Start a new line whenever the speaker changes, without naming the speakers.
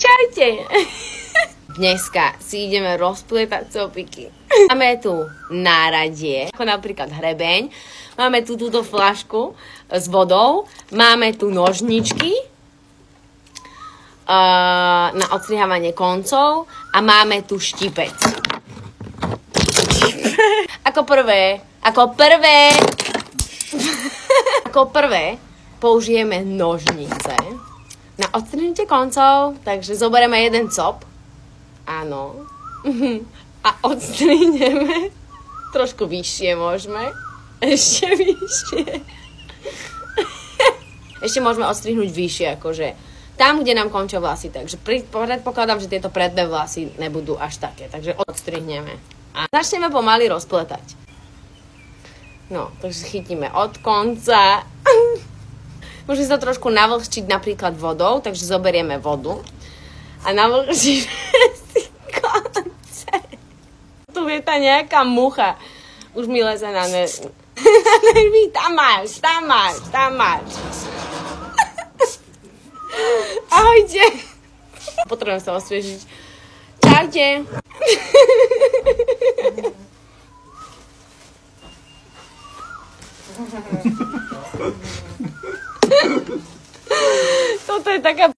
Čaute! Dneska si ideme rozpletať copiky. Máme tu náradie, ako napríklad hrebeň. Máme tu túto fľašku s vodou. Máme tu nožničky na odstrihávanie koncov. A máme tu štipec. Ako prvé použijeme nožnice na odstrihnutie koncov, takže zoberieme jeden cop. Áno. A odstrihneme trošku vyššie môžeme. Ešte vyššie. Ešte môžeme odstrihnúť vyššie, akože tam, kde nám končia vlasy. Takže predpokladám, že tieto predné vlasy nebudú až také. Takže odstrihneme. A začneme pomaly rozpletať. No, takže chytíme od konca. Môže sa trošku navlhčiť napríklad vodou, takže zoberieme vodu a navlhčíme si konce. Tu je tá nejaká mucha. Už mi leze na nervy. Tam máš. Ahojte. Potrebujem sa osviežiť. Čaute. Toto je taká